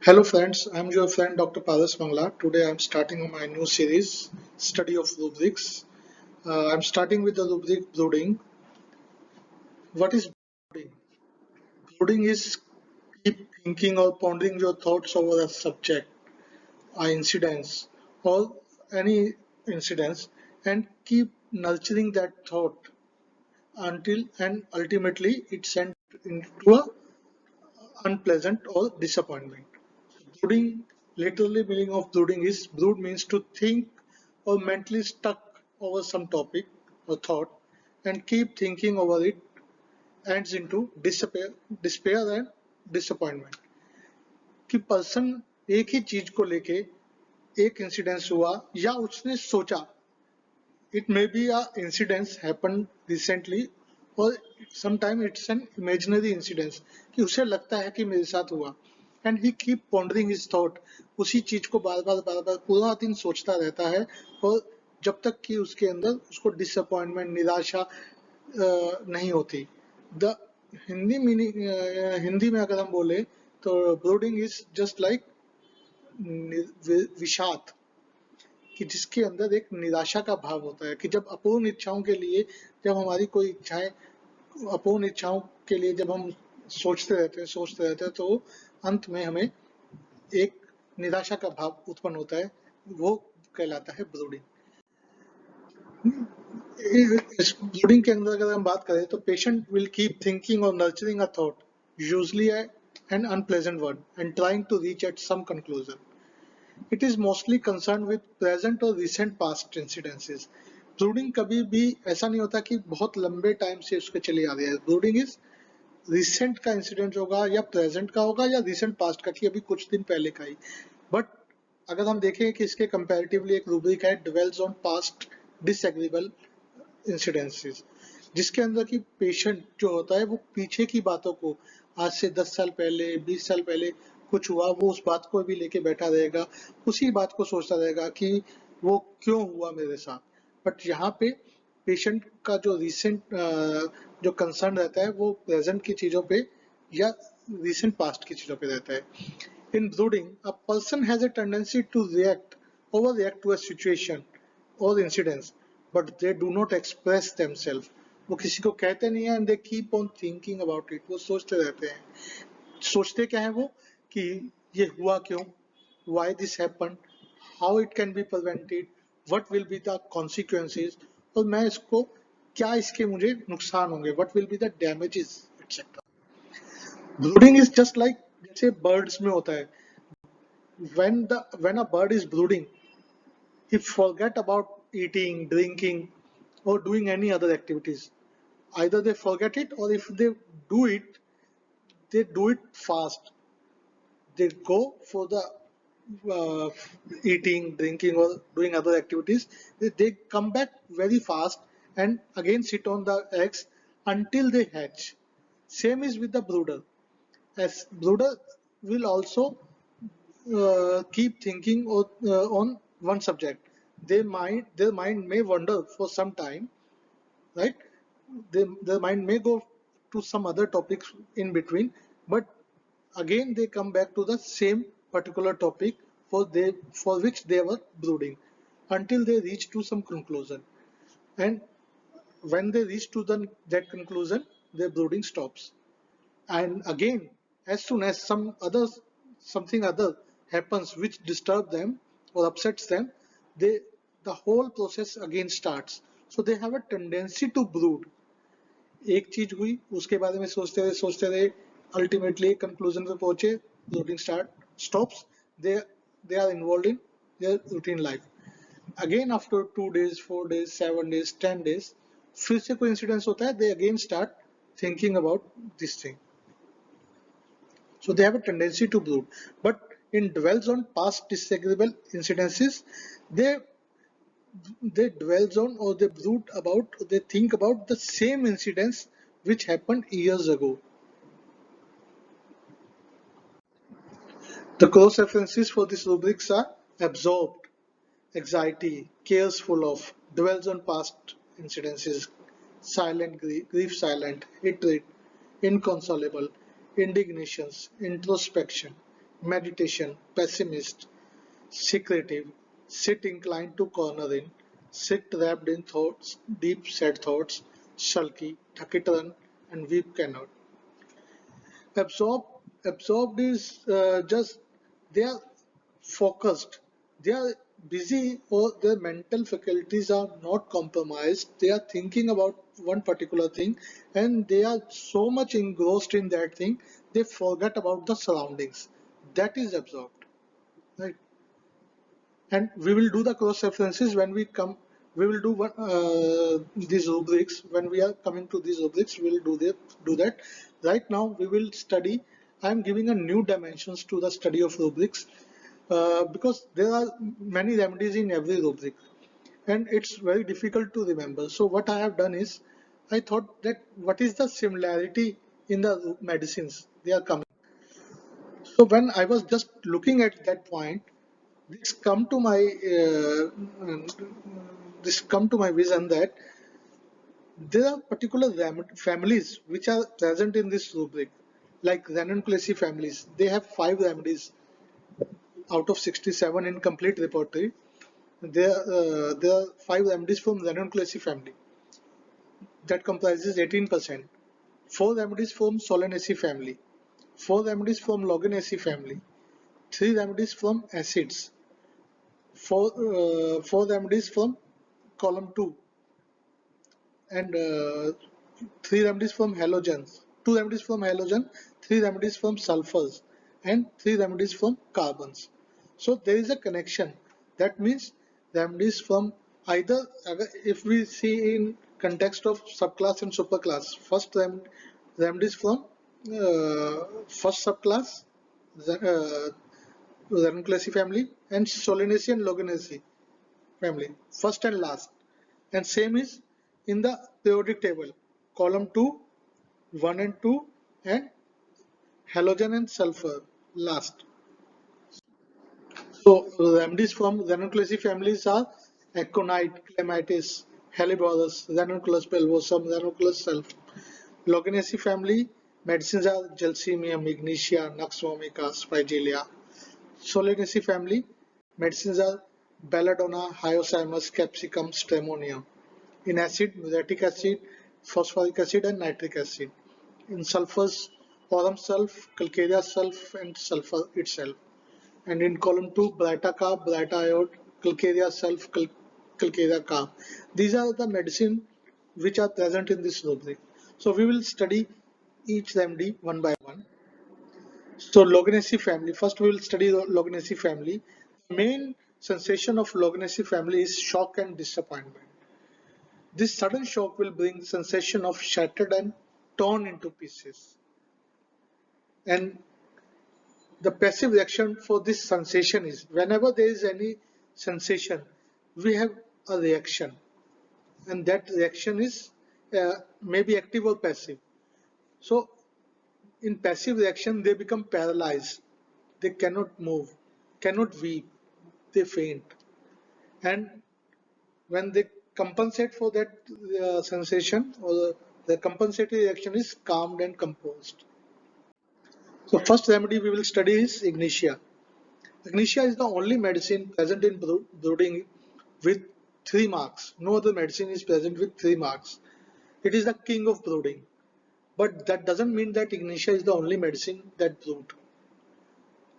Hello friends, I'm your friend Dr. Paras Mangla. Today I'm starting my new series, Study of Rubrics. I'm starting with the rubric brooding. What is brooding? Brooding is keep thinking or pondering your thoughts over a subject, or incidents, or any incidents, and keep nurturing that thought until and ultimately it sent into a unpleasant or disappointment. Brooding, literally meaning of brooding is brood means to think or mentally stuck over some topic or thought and keep thinking over it ends into despair and disappointment. कि person एक ही चीज को लेके एक incidence हुआ या उसने सोचा it may be a incident happened recently or sometime it's an imaginary incident कि उसे लगता है कि मेरे साथ हुआ and he keep pondering his thought उसी चीज को बार बार पूरा दिन सोचता रहता है और जब तक कि उसके अंदर उसको डिसअपॉइंटमेंट निराशा नहीं होती द हिंदी मीनिंग हिंदी में अगर हम बोले तो ब्रोडिंग इज जस्ट लाइक विषाद कि जिसके अंदर एक निराशा का भाव होता है कि जब अपूर्ण इच्छाओं के लिए जब हमारी कोई इच्छाएं अपूर्ण इच्छाओं के लिए जब हम सोचते रहते हैं तो अंत में हमें एक निराशा का भाव उत्पन्न होता है वो कहलाता है ब्रूडिंग इस ब्रूडिंग के अंदर अगर हम बात करें तो पेशेंट विल कीप थिंकिंग और nurturing a thought usually an unpleasant one and trying to reach at some conclusion. It is mostly concerned with present or recent past incidences. Brooding कभी भी ऐसा नहीं होता कि बहुत लंबे टाइम से उसके चले आ रहे हैं. ब्रूडिंग इज रिसेंट का इंसिडेंट होगा या प्रेजेंट का होगा या रिसेंट पास्ट का कि अभी कुछ दिन पहले का ही. बट अगर हम देखें कि इसके कंपैरेटिवली एक रूब्रिक है डिवेल्स ऑन पास्ट डिसएग्रीबल इंसिडेंसेस जिसके अंदर की पेशेंट जो होता है वो पीछे की बातों को आज से 10 साल पहले 20 साल पहले कुछ हुआ वो उस बात को भी लेके बैठा रहेगा उसी बात को सोचता रहेगा कि वो क्यों हुआ मेरे साथ. बट यहाँ पे पेशेंट का जो रिसेंट जो कंसर्न रहता है वो प्रेजेंट की चीजों पे या रिसेंट पास्ट की चीजों पे रहता है. In brooding a person has a tendency to react over react to a situation और incidents but they do not express themselves. वो किसी को कहते नहीं है and they keep on thinking about it. वो सोचते रहते हैं. सोचते क्या है वो कि ये हुआ क्यों, why this happened, how it can be prevented, what will be the consequences और मैं इसको क्या इसके मुझे नुकसान होंगे, what will be the damages etc. Brooding is just like जैसे बर्ड्स में होता है when a bird is brooding he forget about eating drinking or doing any other activities. Either they forget it or if they do it they do it fast. They go for the uh, eating, drinking, or doing other activities. They come back very fast and again sit on the eggs until they hatch. Same is with the brooder. As brooder will also keep thinking on one subject. Their mind may wander for some time, right? Their mind may go to some other topics in between, but again they come back to the same particular topic for which they were brooding until they reach to some conclusion. And when they reach to that conclusion, their brooding stops. And again, as soon as something other happens which disturb them or upsets them, they the whole process again starts. So they have a tendency to brood. एक चीज हुई उसके बारे में सोचते रहे ultimately conclusion पे पहुंचे brooding stops they they are involve in their routine life. Again after 2 days 4 days 7 days 10 days फिर से कोई इंसिडेंस होता है they again start thinking about this thing. So they have a tendency to brood, but in dwells on past disagreeable incidences, they they dwells on or they brood about they think about the same incidents which happened years ago. The cross references for these rubrics are absorbed, anxiety, cares full of, dwells on past incidences, silent grief silent, hatred, inconsolable, indignations, introspection, meditation, pessimist, secretive, sit inclined to cornering, sit wrapped in thoughts, deep sad thoughts, sulky, taciturn, and weep cannot. Absorbed is just they are focused, they are busy, or their mental faculties are not compromised. They are thinking about one particular thing, and they are so much engrossed in that thing they forget about the surroundings. That is absorbed, right? And we will do the cross references when we come. We will do these rubrics when we are coming to these rubrics. We will do that. Right now we will study. I am giving a new dimensions to the study of rubrics because there are many remedies in every rubric, and it's very difficult to remember. So what I have done is, I thought that what is the similarity in the medicines they are coming. So when I was just looking at that point, this come to my this come to my vision that there are particular families which are present in this rubric, like Ranunculus families. They have 5 remedies out of 67 in complete repertory. There are 5 remedies from Ranunculus family that comprises 18%. 4 remedies from Solanaceae family. 4 remedies from Loganaceae family. 3 remedies from acids. Four remedies from column 2, and 3 remedies from halogens, 2 remedies from halogen, 3 remedies from sulfurs, and 3 remedies from carbons. So there is a connection. That means remedies from either, if we see in context of subclass and superclass, remedies from first subclass, uh, Ranunculus family, and Solanaceae and Loganaceae family, first and last. And same is in the periodic table, column 2, 1 and 2, and halogen and sulfur last. So remedies from Ranunculus families are aconite, clematis, helleborus, Ranunculus pelvosum, Ranunculus sulfur. Loganaceae family medicines are gelsemium, ignitia, nux vomica, spigelia. Solanaceae family medicines are belladonna, hyoscyamus, capsicum, stramonium. In acid, muriatic acid, phosphoric acid, and nitric acid. In sulfurs, aurum sulf, calcarea sulf, and sulfur itself. And in column 2, Brita carb, Brita iode, calcarea sulf, calcarea carb. These are the medicine which are present in this rubric. So we will study each remedy one by one. So Loganaceae family. First, we will study the Loganaceae family. The main sensation of Loganaceae family is shock and disappointment. This sudden shock will bring sensation of shattered and torn into pieces. And the passive reaction for this sensation is, whenever there is any sensation, we have a reaction, and that reaction is maybe active or passive. So in passive reaction, they become paralyzed. They cannot move, cannot weep, they faint. And when they compensate for that sensation, or the compensatory reaction is calmed and composed. So first remedy we will study is ignitia. Ignitia is the only medicine present in brooding with 3 marks. No other medicine is present with 3 marks. It is the king of brooding. But that doesn't mean that ignitia is the only medicine that brood.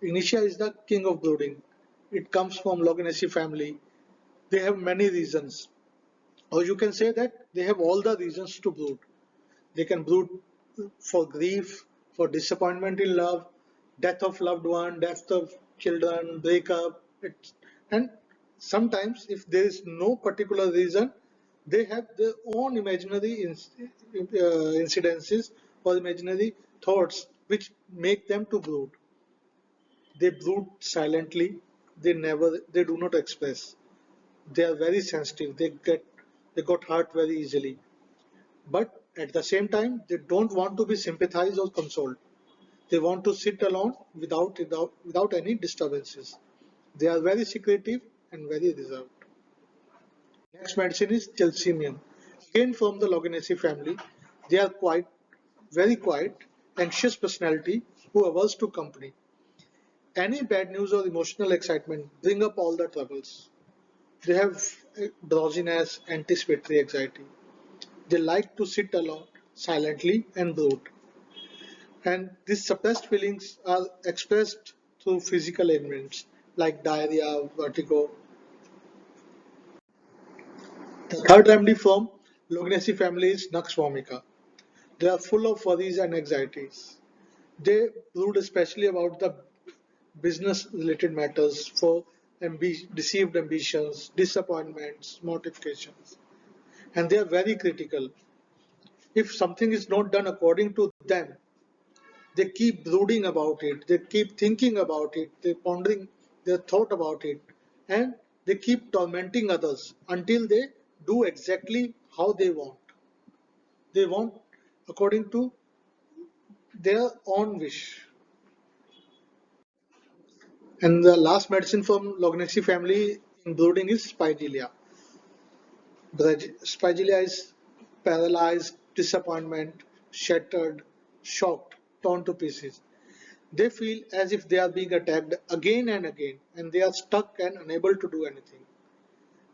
Ignitia is the king of brooding. It comes from Loganaceae family. They have many reasons. Or you can say that they have all the reasons to brood. They can brood for grief, for disappointment in love, death of loved one, death of children, breakup. And sometimes, if there is no particular reason, they have their own imaginary incidences or imaginary thoughts which make them to brood. They brood silently. They do not express. They are very sensitive. They got hurt very easily. But at the same time, they don't want to be sympathized or consoled. They want to sit alone without any disturbances. They are very secretive and very reserved. Next medicine is Gelsemium. Again from the Loganaceae family. They are very quiet, anxious personality who averse to company. Any bad news or emotional excitement bring up all the troubles. They have drowsiness, anticipatory anxiety. They like to sit alone, silently, and brood. And these suppressed feelings are expressed through physical ailments like diarrhea, vertigo. The third remedy from Lugnaceae family is Nux vomica. They are full of worries and anxieties. They brood especially about the business related matters for deceived ambitions, disappointments, mortifications. And they are very critical. If something is not done according to them, they keep brooding about it, they keep thinking about it, they pondering their thought about it, and they keep tormenting others until they do exactly how they want. They want according to their own wish. And the last medicine from Lognaceae family in brooding is Spigelia. Spigelia is paralyzed, disappointment, shattered, shocked, torn to pieces. They feel as if they are being attacked again and again, and they are stuck and unable to do anything.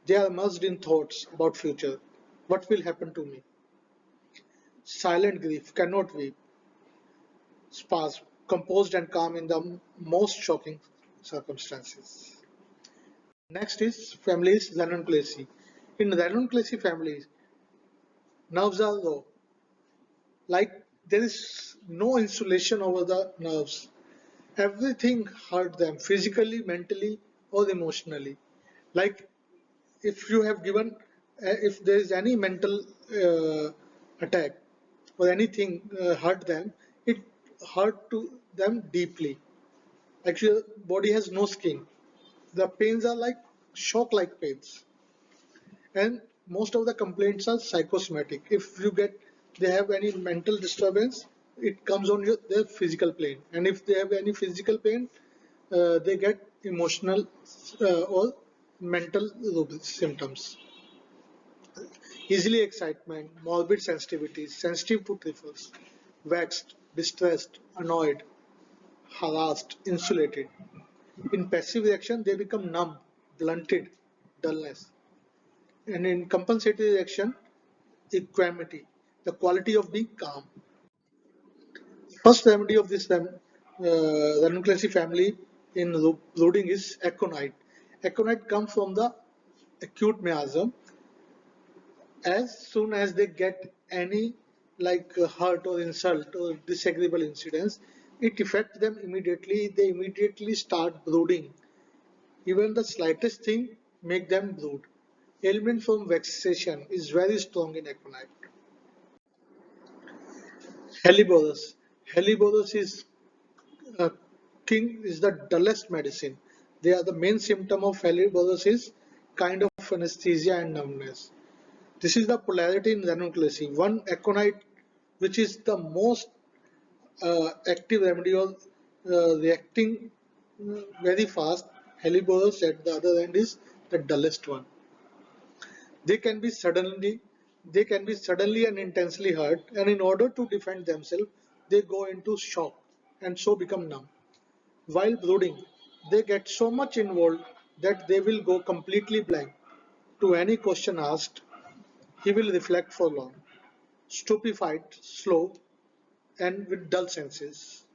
They are immersed in thoughts about future. What will happen to me? Silent grief, cannot weep, sparse, composed and calm in the most shocking circumstances. Next is families Ranunculacea. In Ranunculacea families, nerves are low, like there is no insulation over the nerves. Everything hurt them physically, mentally, or emotionally. Like if you have given, if there is any mental attack or anything hurt them, it hurt to them deeply. Actually, body has no skin. The pains are like shock-like pains, and most of the complaints are psychosomatic. If you get, they have any mental disturbance, it comes on their physical plane, and if they have any physical pain, they get emotional or mental symptoms. Easily excitement, morbid sensitivity, sensitive to triggers, vexed, distressed, annoyed, harassed, insulated. In passive reaction, they become numb, blunted, dullness. And in compensatory reaction, equanimity, the quality of being calm. First remedy of this Ranunculacea family in brooding is aconite. Aconite comes from the acute miasm. As soon as they get any hurt or insult or disagreeable incidents, it affects them immediately. They immediately start brooding. Even the slightest thing make them brood. Ailment from vexation is very strong in aconite. Helleborus. Helleborus is king is the dullest medicine. They are the main symptom of Helleborus is kind of anesthesia and numbness. This is the polarity in ranunculacea. One aconite, which is the most active remedy or reacting very fast. Helleborus at the other end is the dullest one. They can be suddenly, they can be suddenly and intensely hurt, and in order to defend themselves, they go into shock and so become numb. While brooding, they get so much involved that they will go completely blank. To any question asked, he will reflect for long, stupefied, slow, and with dull senses.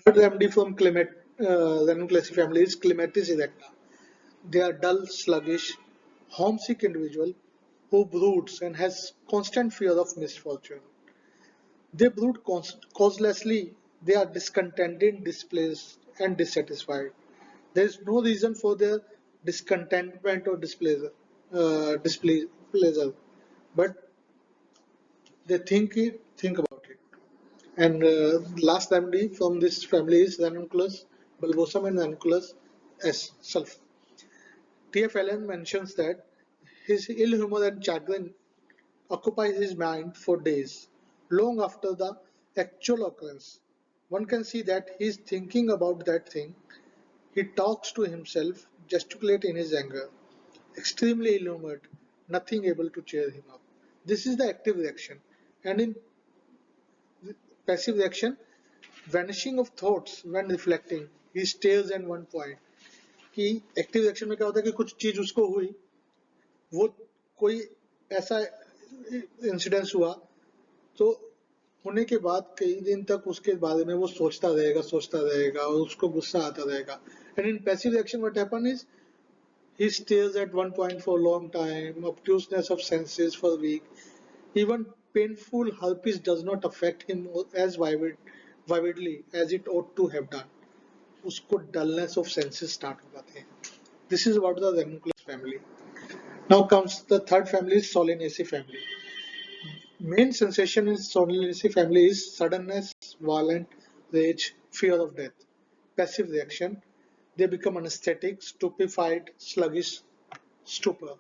Third remedy from Ranunculacea family is Clematis erecta. They are dull, sluggish, homesick individual who broods and has constant fear of misfortune. They brood causelessly. They are discontented, displaced, and dissatisfied. There is no reason for their discontentment or displeasure, but they think about it. And last remedy from this family is ranunculus bulbosum and ranunculus s sulf. T.F. Allen mentions that his ill humor and chagrin occupies his mind for days, long after the actual occurrence. One can see that he is thinking about that thing. He talks to himself, gesticulates in his anger, extremely ill-humored, nothing able to cheer him up. This is the active reaction. And in passive reaction, vanishing of thoughts when reflecting, he stares at one point. कि active reaction में क्या होता है कि कुछ चीज उसको हुई, वो कोई ऐसा इंसिडेंस हुआ, तो होने के बाद कई दिन तक उसके बारे में वो सोचता रहेगा और उसको गुस्सा आता रहेगा. And in passive reaction what happen is he stares at one point for a long time, obtuseness of senses for a week. Even painful herpes does not affect him as vividly as it ought to have done. उसको dullness of senses start हो जाते हैं. This is about the ranunculus family. Now comes the third family, Solanaceae family. Main sensation in Solanaceae family is suddenness, violent rage, fear of death. Passive reaction, they become anesthetic, stupefied, sluggish, stupor.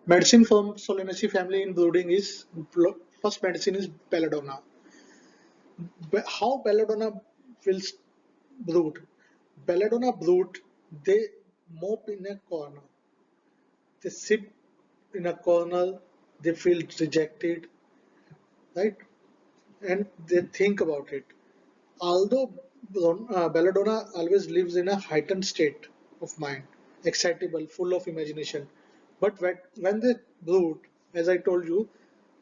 Medicine from Solanaceae family in brooding is first medicine is belladonna. How belladonna will brood? Belladonna brood, they mope in a corner. They sit in a corner, they feel rejected, right? And they think about it. Although belladonna always lives in a heightened state of mind, excitable, full of imagination, but when they brood, as I told you,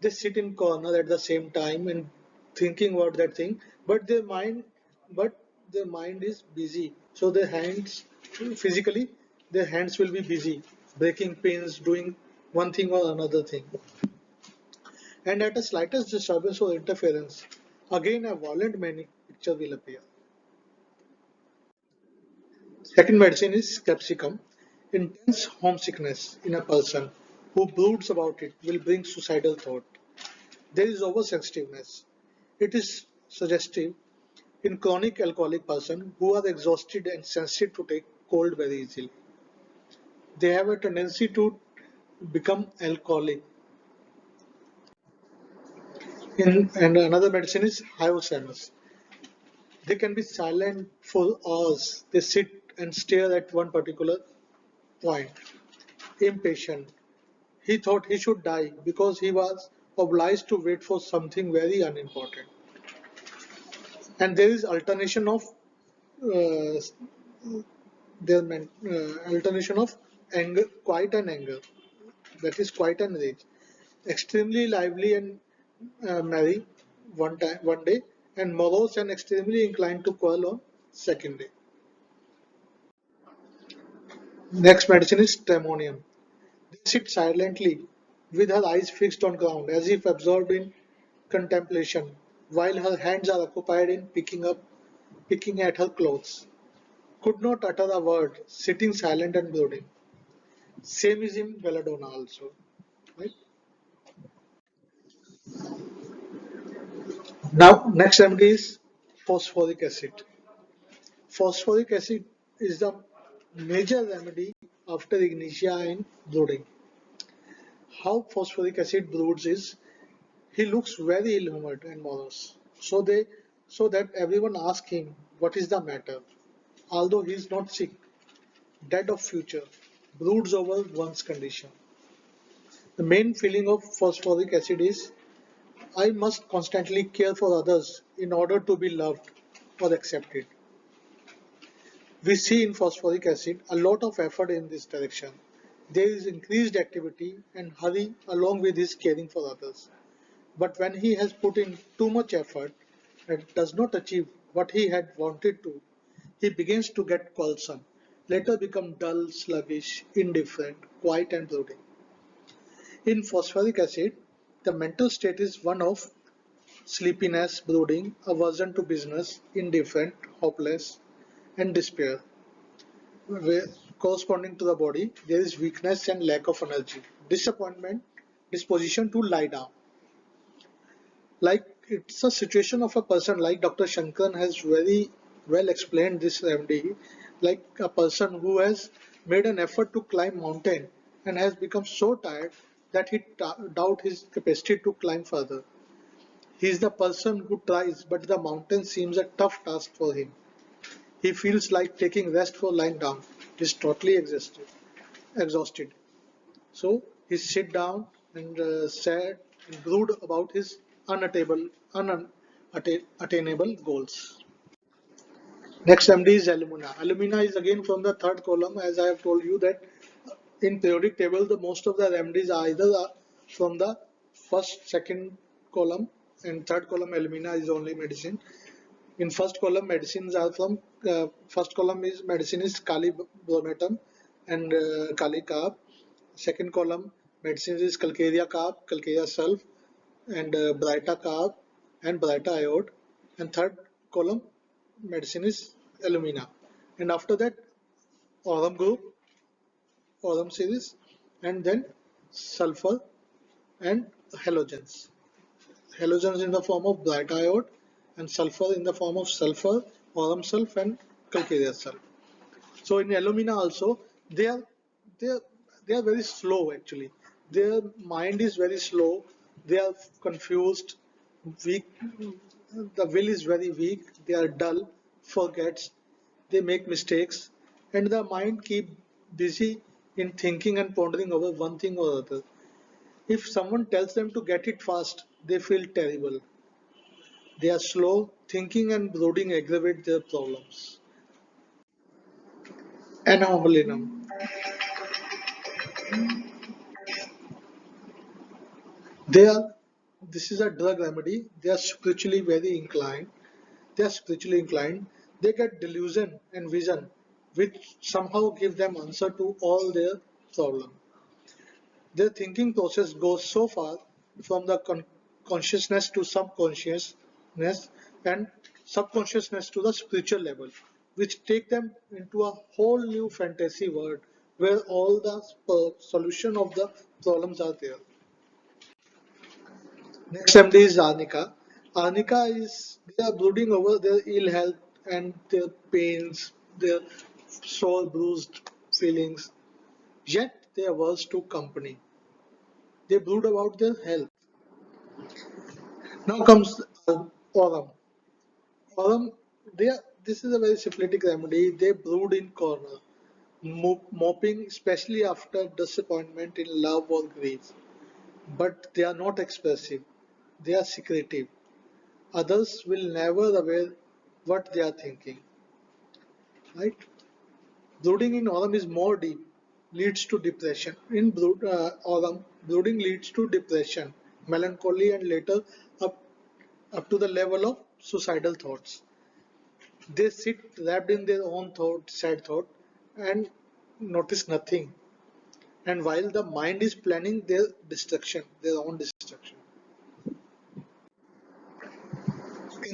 they sit in corner at the same time and thinking about that thing, but their mind is busy. So their hands, physically, their hands will be busy, breaking pins, doing one thing or another thing. And at a slightest disturbance or interference, again a violent manic picture will appear. Second medicine is capsicum. Intense homesickness in a person who broods about it will bring suicidal thought. There is oversensitiveness. It is suggestive in chronic alcoholic person who are exhausted and sensitive to take cold very easily. They have a tendency to become alcoholic. And another medicine is hyoscyamus. They can be silent for hours. They sit and stare at one particular point. Impatient. He thought he should die because he was obliged to wait for something very unimportant. And there is alternation of uh, alternation of anger, quiet and anger. That is quiet and rage. Extremely lively and merry one day, and morose and extremely inclined to quarrel on second day. Next medicine is tremonium. They sit silently with her eyes fixed on ground as if absorbed in contemplation, while her hands are occupied in picking at her clothes. Could not utter a word, sitting silent and brooding. Same is in belladonna also. Right? Now, next remedy is phosphoric acid. Phosphoric acid is the major remedy after ignitia in brooding. How phosphoric acid broods is he looks very ill-humored and morose. So that everyone asks him what is the matter. Although he is not sick, dead of future, broods over one's condition. The main feeling of phosphoric acid is I must constantly care for others in order to be loved or accepted. We see in phosphoric acid a lot of effort in this direction. There is increased activity and hurry along with his caring for others. But when he has put in too much effort and does not achieve what he had wanted to, he begins to get quarrelsome, later become dull, sluggish, indifferent, quiet and brooding. In phosphoric acid, the mental state is one of sleepiness, brooding, aversion to business, indifferent, hopeless, and despair. Where, corresponding to the body, there is weakness and lack of energy, disappointment, disposition to lie down. Like it's a situation of a person, like Dr. Shankaran has very well explained this remedy, like a person who has made an effort to climb mountain and has become so tired that he doubt his capacity to climb further. He is the person who tries, but the mountain seems a tough task for him. He feels like taking rest for lying down. He is totally exhausted. So he sit down and sad and brood about his unattainable goals. Next MD is alumina. Alumina is again from the third column, as I have told you that in periodic table the most of the remedies are either from the first, second column, and third column alumina is only medicine. In first column medicines are from first column is medicine is Kali bromatum and Kali carb. Second column medicines is Calcarea carb, Calcarea sulf, and Brita carb and Brita iode. And third column medicine is alumina. And after that aurum group, aurum series, and then sulfur and halogens. Halogens in the form of bright iode and sulfur in the form of sulfur, aurum sulf and calcareous sulf. So in alumina also they are they are, they are very slow actually. Their mind is very slow. They are confused, weak. The will is very weak. They are dull, forgets. They make mistakes, and the mind keep busy in thinking and pondering over one thing or other. If someone tells them to get it fast, they feel terrible. They are slow, thinking and brooding aggravate their problems. Anoholinum. They are, this is a drug remedy. They are spiritually very inclined. They are spiritually inclined. They get delusion and vision, which somehow give them answer to all their problems. Their thinking process goes so far from the consciousness to subconsciousness and subconsciousness to the spiritual level, which take them into a whole new fantasy world where all the solution of the problems are there. Next MD is Arnica. Arnica is they are brooding over their ill health and their pains, their sore bruised feelings. Yet they are averse to company. They brood about their health. Now comes aurum. Aurum, this is a very syphilitic remedy. They brood in corner, moping especially after disappointment in love or grief. But they are not expressive. They are secretive. Others will never aware what they are thinking. Right? Brooding in aurum is more deep, leads to depression. In aurum, brooding leads to depression, melancholy, and later up to the level of suicidal thoughts. They sit wrapped in their own thought, sad thought, and notice nothing. And while the mind is planning their destruction, their own destruction.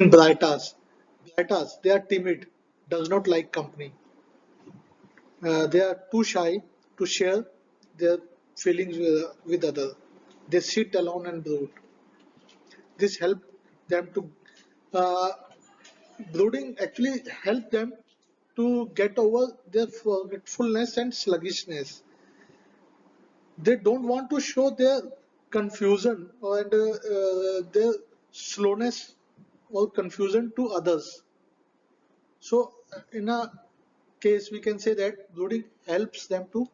In Brightas, they are timid, does not like company. They are too shy to share their feelings with others. They sit alone and brood. This helps them to uh, brooding actually help them to get over their forgetfulness and sluggishness. They don't want to show their confusion and their slowness or confusion to others. So, in a case, we can say that brooding helps them to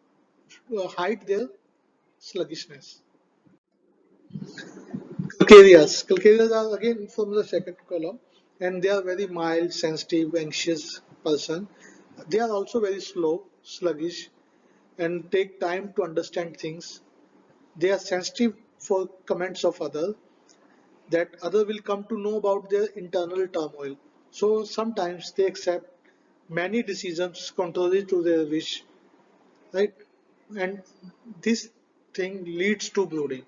hide their sluggishness. Calcareas are again from the second column, and they are very mild, sensitive, anxious person. They are also very slow, sluggish, and take time to understand things. They are sensitive for comments of others that other will come to know about their internal turmoil. So sometimes they accept many decisions contrary to their wish, right? And this thing leads to brooding.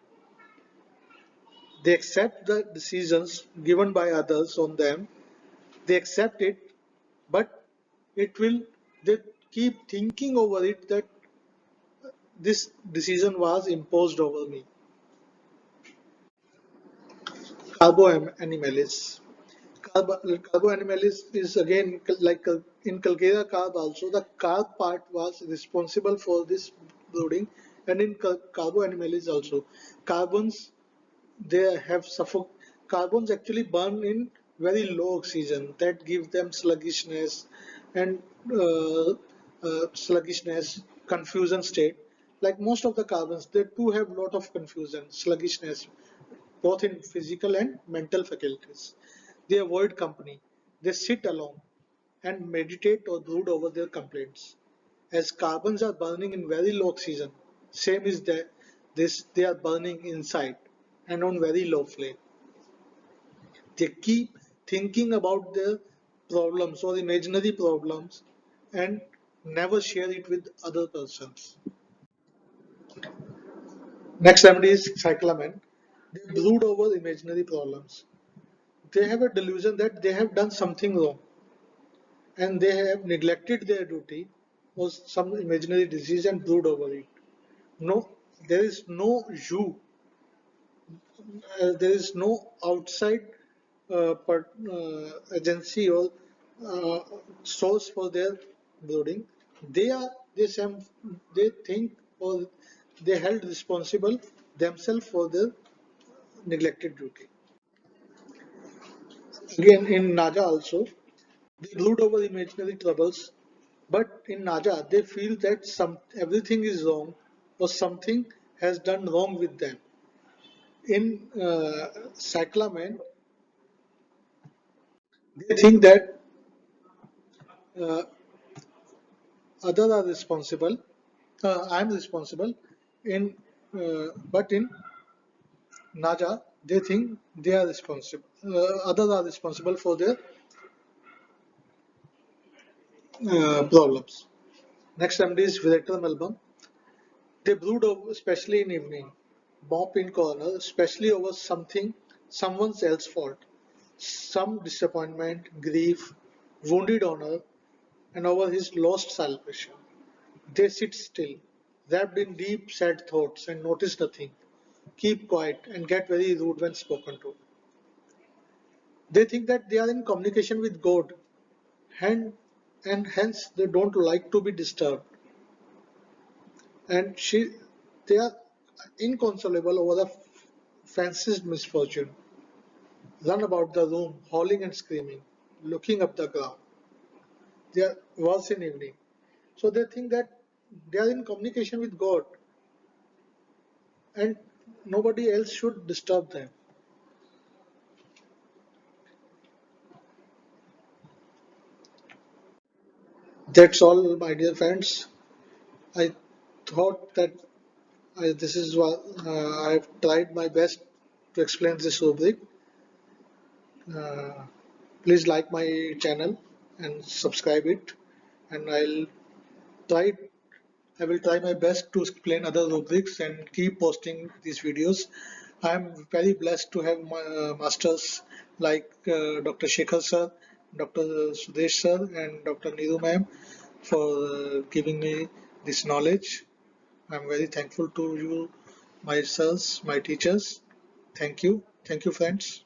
They accept the decisions given by others on them. They accept it, but it will they keep thinking over it that this decision was imposed over me. Carbo animalis. Carbo animalis is again like in Calcarea carb also. The carb part was responsible for this brooding, and in Carbo animalis also, carbons they have suffoc carbons actually burn in very low oxygen that give them sluggishness and confusion state. Like most of the carbons, they too have lot of confusion, sluggishness, both in physical and mental faculties. They avoid company. They sit alone. and meditate or brood over their complaints. As carbons are burning in very low oxygen, same is that this they are burning inside and on very low flame. They keep thinking about their problems or imaginary problems and never share it with other persons. Next remedy is cyclamen. They brood over imaginary problems. They have a delusion that they have done something wrong and they have neglected their duty or some imaginary disease and brood over it. No, there is no you, there is no outside agency or uh, source for their brooding. They are they think or they held responsible themselves for their neglected duty. Again, in Naja also, they brood over imaginary troubles, but in Naja they feel that everything is wrong or something has done wrong with them. In Cyclamen, they think that uh, others are responsible. I am responsible. But in Naja, they think they are responsible. Others are responsible for their problems. Next remedy is Virector album. They brood over, especially in evening, mop in corner, especially over someone else's fault, some disappointment, grief, wounded honor, and over his lost salvation. They sit still, wrapped in deep, sad thoughts, and notice nothing, keep quiet, and get very rude when spoken to. They think that they are in communication with God, and, and hence they don't like to be disturbed. And they are inconsolable over the fanciest misfortune, run about the room, howling and screaming, looking up the ground. They are worse in evening. So they think that they are in communication with God and nobody else should disturb them. That's all, my dear friends. I thought that this is what I've tried my best to explain this rubric. Uh, Please like my channel and subscribe it, and try I will try my best to explain other rubrics and keep posting these videos. I am very blessed to have my masters like Dr. Shekhar sir, Dr. Sudesh sir, and Dr. Neeru ma'am for giving me this knowledge. I am very thankful to you, my sirs, my teachers. Thank you. Thank you, friends.